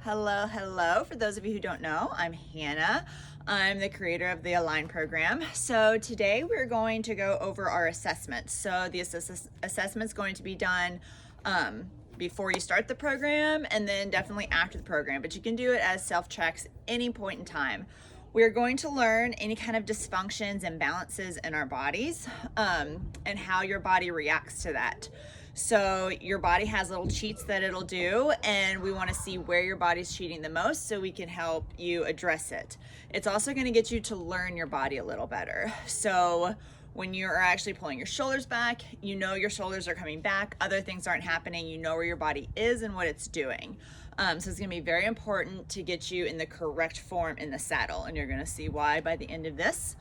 Hello, hello. For those of you who don't know, I'm Hannah. I'm the creator of the Align program. So today we're going to go over our assessments. So the assessment's going to be done before you start the program and then definitely after the program, but you can do it as self-checks any point in time. We're going to learn any kind of dysfunctions and imbalances in our bodies and how your body reacts to that. So your body has little cheats that it'll do, and we want to see where your body's cheating the most so we can help you address it. It's also going to get you to learn your body a little better. So when you're actually pulling your shoulders back, you know your shoulders are coming back, other things aren't happening, you know where your body is and what it's doing. So it's going to be very important to get you in the correct form in the saddle, and you're going to see why by the end of this.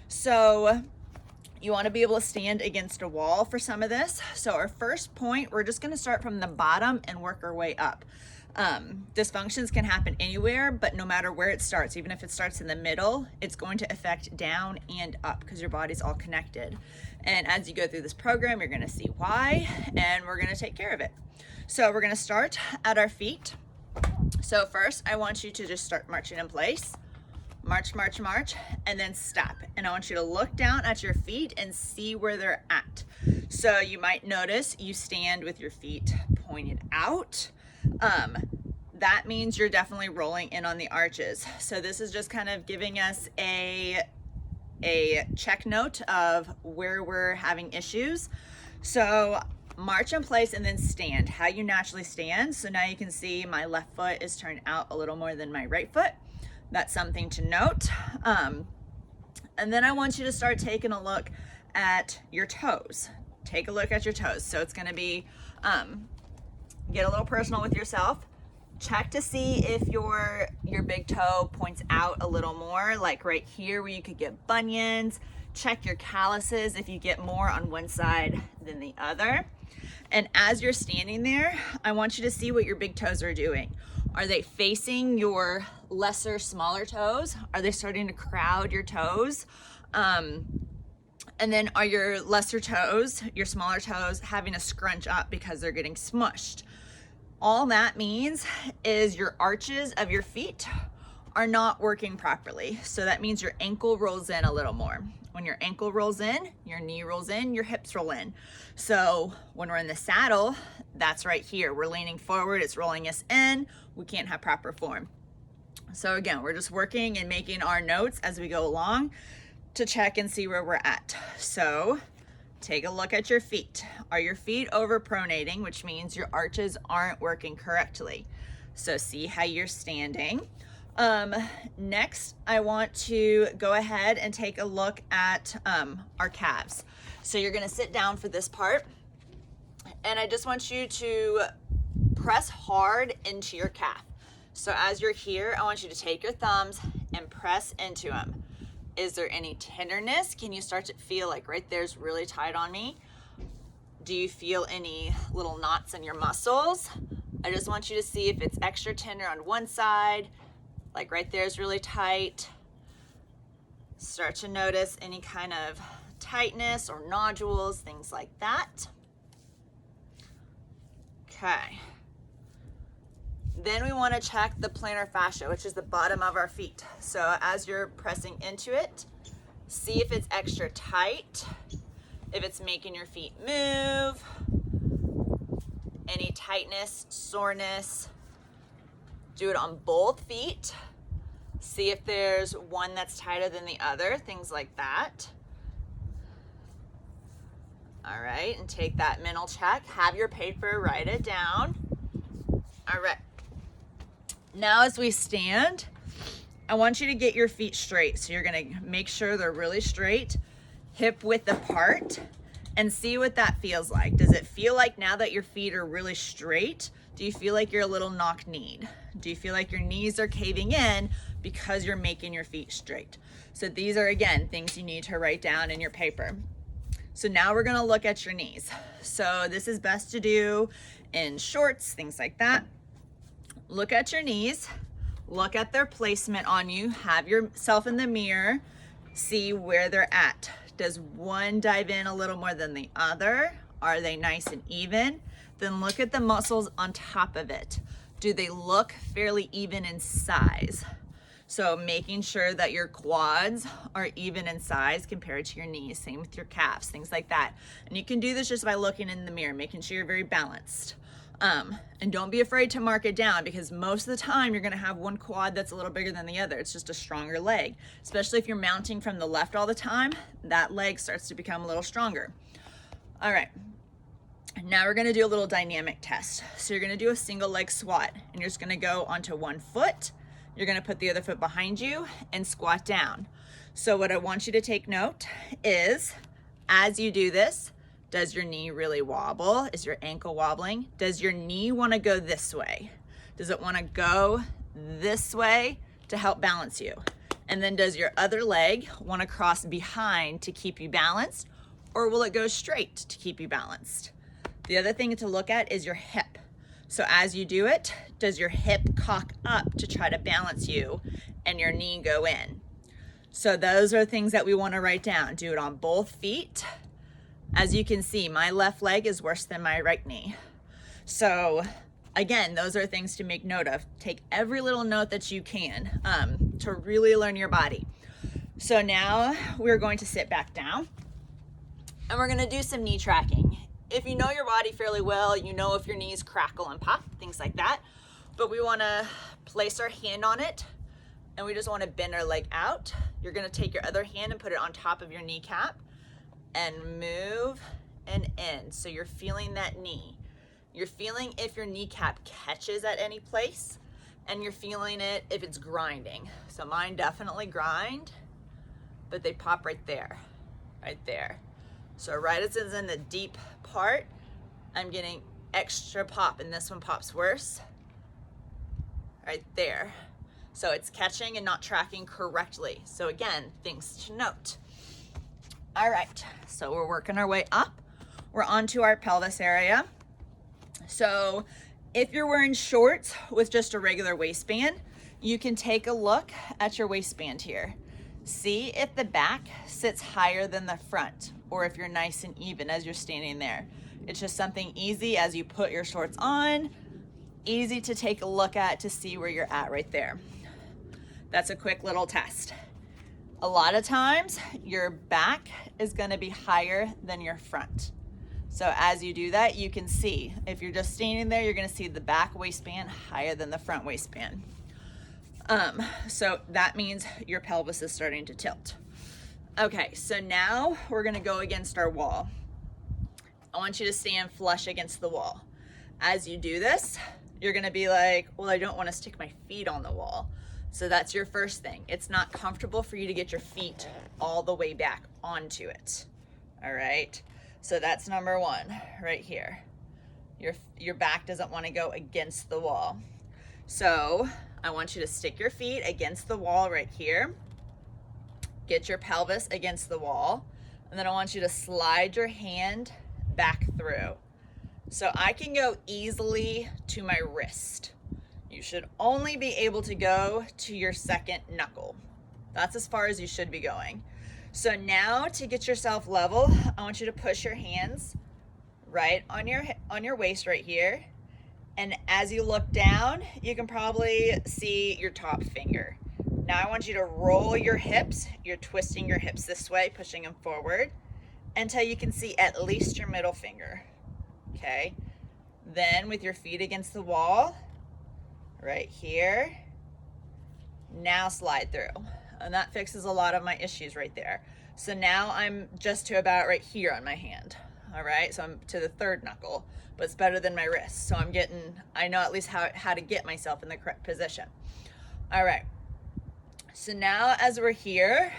So you want to be able to stand against a wall for some of this. So our first point, we're just going to start from the bottom and work our way up. Dysfunctions can happen anywhere, but no matter where it starts, even if it starts in the middle, it's going to affect down and up because your body's all connected. And as you go through this program, you're going to see why, and we're going to take care of it. So we're going to start at our feet. So first, I want you to just start marching in place. March, march, march, and then stop. And I want you to look down at your feet and see where they're at. So you might notice you stand with your feet pointed out. That means you're definitely rolling in on the arches. So this is just kind of giving us a check note of where we're having issues. So march in place and then stand, how you naturally stand. So now you can see my left foot is turned out a little more than my right foot. That's something to note. And then I want you to start taking a look at your toes. Take a look at your toes. So it's going to be, get a little personal with yourself. Check to see if your big toe points out a little more, like right here where you could get bunions. Check your calluses if you get more on one side than the other. And as you're standing there, I want you to see what your big toes are doing. Are they facing your lesser, smaller toes? Are they starting to crowd your toes? And then are your lesser toes, your smaller toes, having to scrunch up because they're getting smushed? All that means is your arches of your feet are not working properly. So that means your ankle rolls in a little more. When your ankle rolls in, your knee rolls in, your hips roll in. So when we're in the saddle, that's right here. We're leaning forward, it's rolling us in. We can't have proper form. So again, we're just working and making our notes as we go along to check and see where we're at. So take a look at your feet. Are your feet overpronating, which means your arches aren't working correctly? So see how you're standing. Next, I want to go ahead and take a look at our calves. So you're gonna sit down for this part, and I just want you to press hard into your calf. So as you're here, I want you to take your thumbs and press into them. Is there any tenderness? Can you start to feel like right there's really tight on me? Do you feel any little knots in your muscles? I just want you to see if it's extra tender on one side, like right there is really tight. Start to notice any kind of tightness or nodules, things like that. Okay. Then we want to check the plantar fascia, which is the bottom of our feet. So as you're pressing into it, see if it's extra tight, if it's making your feet move, any tightness, soreness. Do it on both feet. See if there's one that's tighter than the other, things like that. All right, and take that mental check. Have your paper, write it down. All right. Now as we stand, I want you to get your feet straight. So you're gonna make sure they're really straight, hip width apart, and see what that feels like. Does it feel like now that your feet are really straight, do you feel like you're a little knock-kneed? Do you feel like your knees are caving in because you're making your feet straight? So these are, again, things you need to write down in your paper. So now we're gonna look at your knees. So this is best to do in shorts, things like that. Look at your knees, look at their placement on you, have yourself in the mirror, see where they're at. Does one dive in a little more than the other? Are they nice and even? Then look at the muscles on top of it. Do they look fairly even in size? So making sure that your quads are even in size compared to your knees, same with your calves, things like that. And you can do this just by looking in the mirror, making sure you're very balanced. And don't be afraid to mark it down, because most of the time you're gonna have one quad that's a little bigger than the other. It's just a stronger leg. Especially if you're mounting from the left all the time, that leg starts to become a little stronger. All right, now we're gonna do a little dynamic test. So you're gonna do a single leg squat, and you're just gonna go onto one foot. You're gonna put the other foot behind you and squat down. So what I want you to take note is, as you do this, does your knee really wobble? Is your ankle wobbling? Does your knee wanna go this way? Does it wanna go this way to help balance you? And then does your other leg wanna cross behind to keep you balanced, or will it go straight to keep you balanced? The other thing to look at is your hip. So as you do it, does your hip cock up to try to balance you and your knee go in? So those are things that we want to write down. Do it on both feet. As you can see, my left leg is worse than my right knee. So again, those are things to make note of. Take every little note that you can to really learn your body. So now we're going to sit back down and we're going to do some knee tracking. If you know your body fairly well, you know if your knees crackle and pop, things like that. But we want to place our hand on it, and we just want to bend our leg out. You're going to take your other hand and put it on top of your kneecap and move and in. So you're feeling that knee. You're feeling if your kneecap catches at any place, and you're feeling it if it's grinding. So mine definitely grind, but they pop right there, right there. So right as it's in the deep part, I'm getting extra pop, and this one pops worse, right there. So it's catching and not tracking correctly. So again, things to note. All right, so we're working our way up. We're onto our pelvis area. So if you're wearing shorts with just a regular waistband, you can take a look at your waistband here. See if the back sits higher than the front, or if you're nice and even as you're standing there. It's just something easy as you put your shorts on, easy to take a look at to see where you're at right there. That's a quick little test. A lot of times your back is gonna be higher than your front. So as you do that, you can see, if you're just standing there, you're gonna see the back waistband higher than the front waistband. So that means your pelvis is starting to tilt. Okay, so now we're gonna go against our wall. I want you to stand flush against the wall. As you do this, you're gonna be like, well, I don't wanna stick my feet on the wall. So that's your first thing. It's not comfortable for you to get your feet all the way back onto it, all right? So that's number one, right here. Your back doesn't wanna go against the wall. So I want you to stick your feet against the wall right here. Get your pelvis against the wall. And then I want you to slide your hand back through. So I can go easily to my wrist. You should only be able to go to your second knuckle. That's as far as you should be going. So now to get yourself level, I want you to push your hands right on your waist right here. And as you look down, you can probably see your top finger. Now I want you to roll your hips. You're twisting your hips this way, pushing them forward until you can see at least your middle finger, okay? Then with your feet against the wall, right here, now slide through. And that fixes a lot of my issues right there. So now I'm just to about right here on my hand, all right? So I'm to the third knuckle, but it's better than my wrist. So I know at least how to get myself in the correct position. All right, so now as we're here,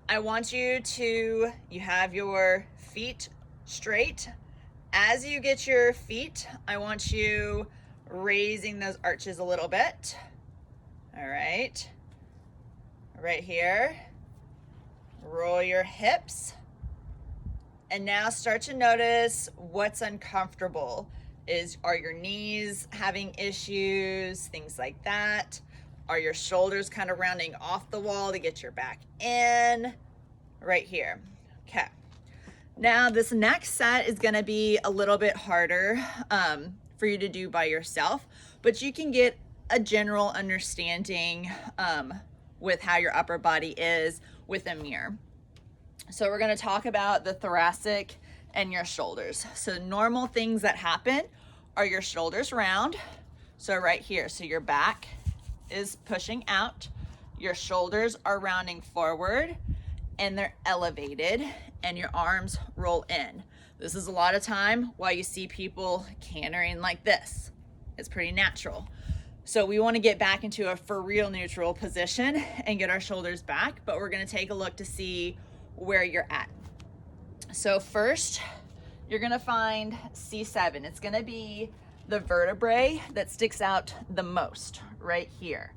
I want you have your feet straight. As you get your feet, I want you raising those arches a little bit. All right, right here, roll your hips. And now start to notice what's uncomfortable. Are your knees having issues, things like that? Are your shoulders kind of rounding off the wall to get your back in? Right here, okay. Now this next set is gonna be a little bit harder for you to do by yourself, but you can get a general understanding with how your upper body is with a mirror. So we're going to talk about the thoracic and your shoulders. So normal things that happen are your shoulders round. So right here, so your back is pushing out, your shoulders are rounding forward, and they're elevated, and your arms roll in. This is a lot of time why you see people cantering like this. It's pretty natural. So we want to get back into a for real neutral position and get our shoulders back, but we're going to take a look to see where you're at. So first, you're going to find C7. It's going to be the vertebrae that sticks out the most right here.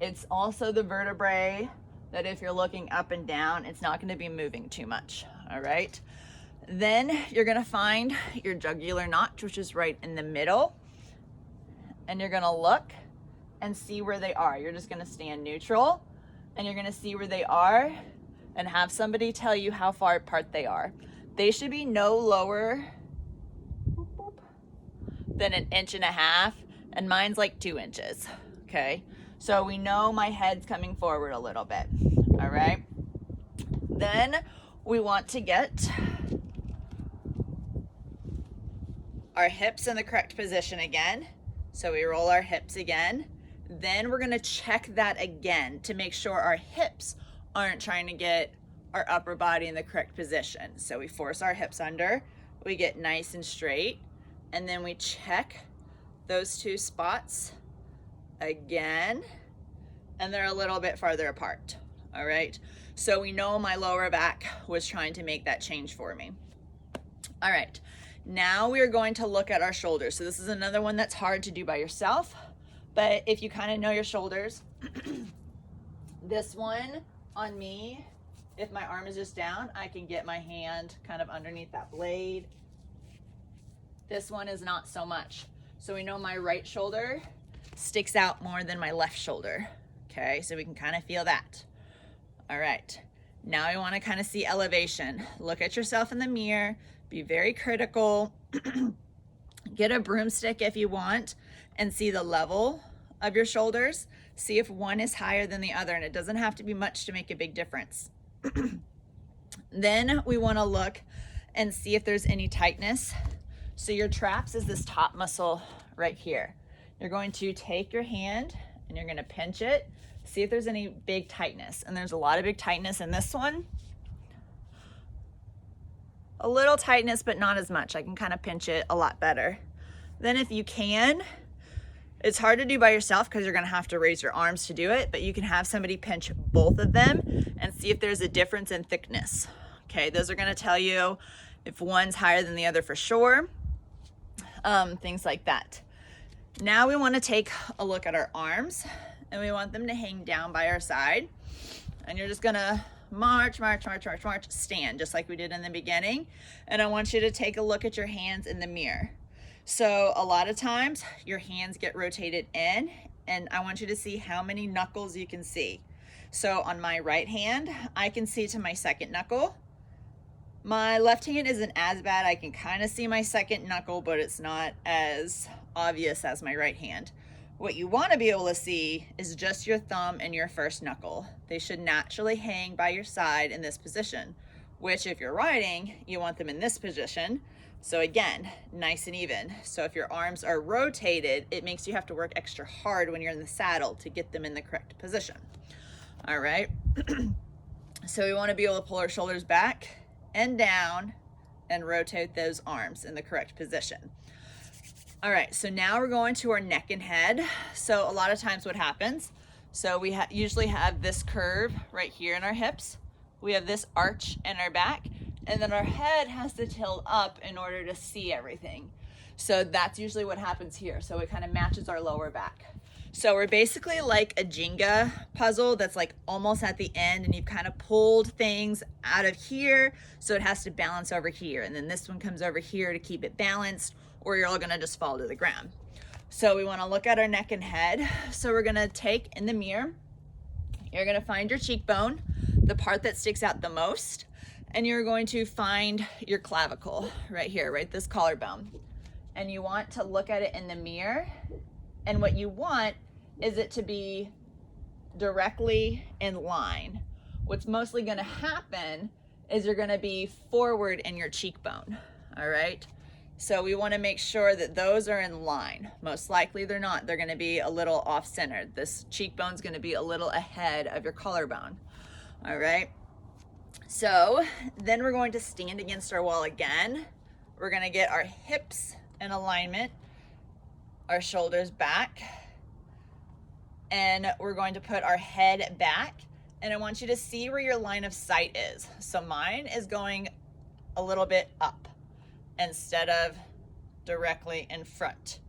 It's also the vertebrae that if you're looking up and down, it's not going to be moving too much. All right. Then you're going to find your jugular notch, which is right in the middle. And you're going to look and see where they are. You're just going to stand neutral and you're going to see where they are and have somebody tell you how far apart they are. They should be no lower than 1.5 inches, and mine's like 2 inches. Okay. So we know my head's coming forward a little bit. All right. Then we want to get our hips in the correct position again. So we roll our hips again. Then we're going to check that again to make sure our hips aren't trying to get our upper body in the correct position. So we force our hips under, we get nice and straight, and then we check those two spots again, and they're a little bit farther apart. All right. So we know my lower back was trying to make that change for me. All right. Now we are going to look at our shoulders. So this is another one that's hard to do by yourself, but if you kind of know your shoulders, this one on me, if my arm is just down, I can get my hand kind of underneath that blade. This one is not so much. So we know my right shoulder sticks out more than my left shoulder. Okay, so we can kind of feel that. All right, now we want to kind of see elevation. Look at yourself in the mirror, be very critical. Get a broomstick if you want and see the level of your shoulders. See if one is higher than the other, and it doesn't have to be much to make a big difference. Then we want to look and see if there's any tightness. So your traps is this top muscle right here. You're going to take your hand and you're going to pinch it, see if there's any big tightness. And there's a lot of big tightness in this one. A little tightness, but not as much. I can kind of pinch it a lot better. Then if you can, it's hard to do by yourself because you're going to have to raise your arms to do it, but you can have somebody pinch both of them and see if there's a difference in thickness. Okay, those are going to tell you if one's higher than the other for sure, things like that. Now we want to take a look at our arms, and we want them to hang down by our side, and you're just going to march, stand just like we did in the beginning. And I want you to take a look at your hands in the mirror. So a lot of times your hands get rotated in, and I want you to see how many knuckles you can see. So on my right hand, I can see to my second knuckle. My left hand isn't as bad. I can kind of see my second knuckle, but it's not as obvious as my right hand. What you want to be able to see is just your thumb and your first knuckle. They should naturally hang by your side in this position, which if you're riding, you want them in this position. So again, nice and even. So if your arms are rotated, it makes you have to work extra hard when you're in the saddle to get them in the correct position. All right. So we want to be able to pull our shoulders back and down and rotate those arms in the correct position. All right, so now we're going to our neck and head. So a lot of times what happens, so we usually have this curve right here in our hips. We have this arch in our back, and then our head has to tilt up in order to see everything. So that's usually what happens here. So it kind of matches our lower back. So we're basically like a Jenga puzzle that's like almost at the end, and you've kind of pulled things out of here, so it has to balance over here. And then this one comes over here to keep it balanced, or you're all gonna just fall to the ground. So we wanna look at our neck and head. So we're gonna take in the mirror, you're gonna find your cheekbone, the part that sticks out the most, and you're going to find your clavicle right here, right this collarbone. And you want to look at it in the mirror And what you want is it to be directly in line. What's mostly going to happen is you're going to be forward in your cheekbone. All right. So we want to make sure that those are in line. Most likely they're not. They're going to be a little off-centered. This cheekbone's going to be a little ahead of your collarbone. All right. So then we're going to stand against our wall again. We're going to get our hips in alignment, our shoulders back, and we're going to put our head back. And I want you to see where your line of sight is. So mine is going a little bit up instead of directly in front.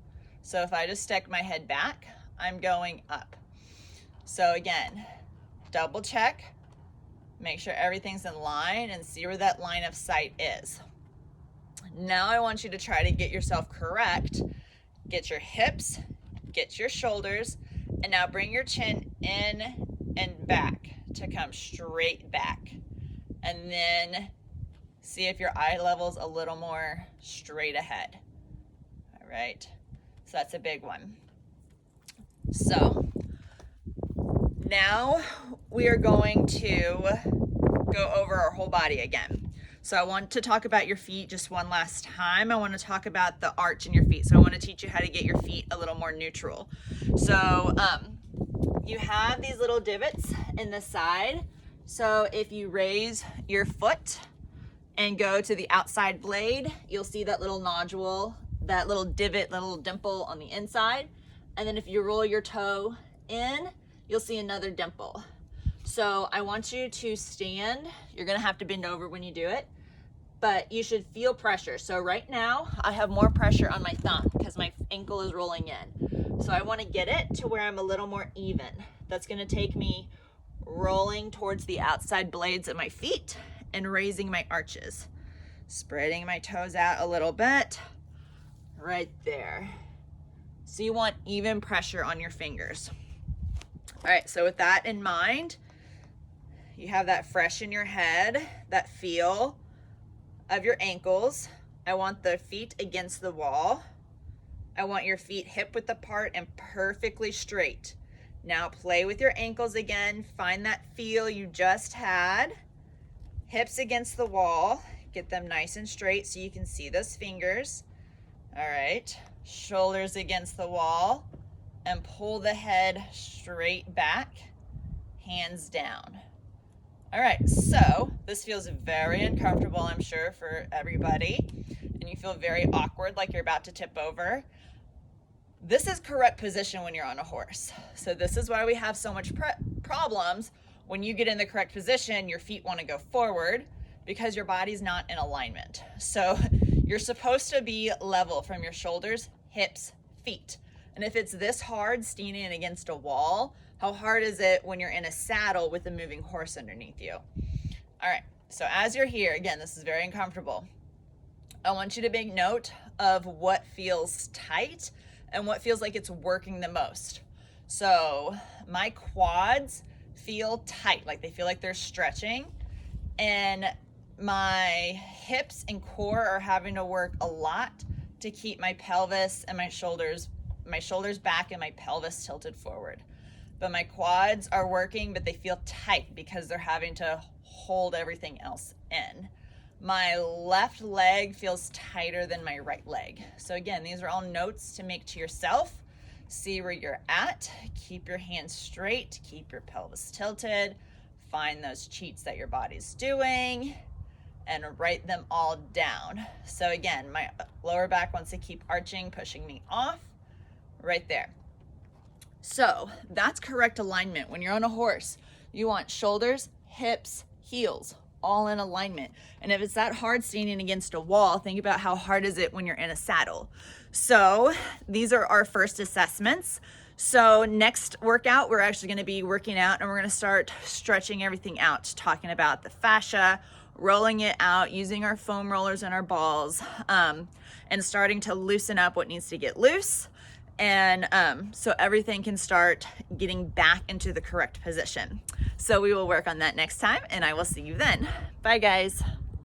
So if I just stick my head back, I'm going up. So again, double check, make sure everything's in line and see where that line of sight is. Now I want you to try to get yourself correct. Get your hips, get your shoulders, and now bring your chin in and back to come straight back. And then see if your eye level's a little more straight ahead. All right, so that's a big one. So now we are going to go over our whole body again. So I want to talk about your feet just one last time. I want to talk about the arch in your feet. So I want to teach you how to get your feet a little more neutral. So you have these little divots in the side. So if you raise your foot and go to the outside blade, you'll see that little nodule, that little divot, little dimple on the inside. And then if you roll your toe in, you'll see another dimple. So I want you to stand. You're gonna have to bend over when you do it, but you should feel pressure. So right now I have more pressure on my thumb because my ankle is rolling in. So I wanna get it to where I'm a little more even. That's gonna take me rolling towards the outside blades of my feet and raising my arches. Spreading my toes out a little bit, right there. So you want even pressure on your fingers. All right, so with that in mind, you have that fresh in your head, that feel of your ankles. I want the feet against the wall. I want your feet hip width apart and perfectly straight. Now play with your ankles again. Find that feel you just had. Hips against the wall. Get them nice and straight so you can see those fingers. All right, shoulders against the wall and pull the head straight back, hands down. All right, so this feels very uncomfortable, I'm sure, for everybody, and you feel very awkward, like you're about to tip over. This is correct position when you're on a horse. So this is why we have so much problems. When you get in the correct position, your feet want to go forward because your body's not in alignment. So you're supposed to be level from your shoulders, hips, feet. And if it's this hard standing against a wall, how hard is it when you're in a saddle with a moving horse underneath you? All right, so as you're here, again, this is very uncomfortable. I want you to make note of what feels tight and what feels like it's working the most. So my quads feel tight, like they feel like they're stretching, and my hips and core are having to work a lot to keep my pelvis and my shoulders back and my pelvis tilted forward. But my quads are working, but they feel tight because they're having to hold everything else in. My left leg feels tighter than my right leg. So again, these are all notes to make to yourself. See where you're at. Keep your hands straight. Keep your pelvis tilted. Find those cheats that your body's doing and write them all down. So again, my lower back wants to keep arching, pushing me off right there. So that's correct alignment. When you're on a horse, you want shoulders, hips, heels, all in alignment. And if it's that hard standing against a wall, think about how hard is it when you're in a saddle. So these are our first assessments. So next workout, we're actually gonna be working out and we're gonna start stretching everything out, talking about the fascia, rolling it out, using our foam rollers and our balls, and starting to loosen up what needs to get loose. And so everything can start getting back into the correct position. So we will work on that next time and I will see you then. Bye guys.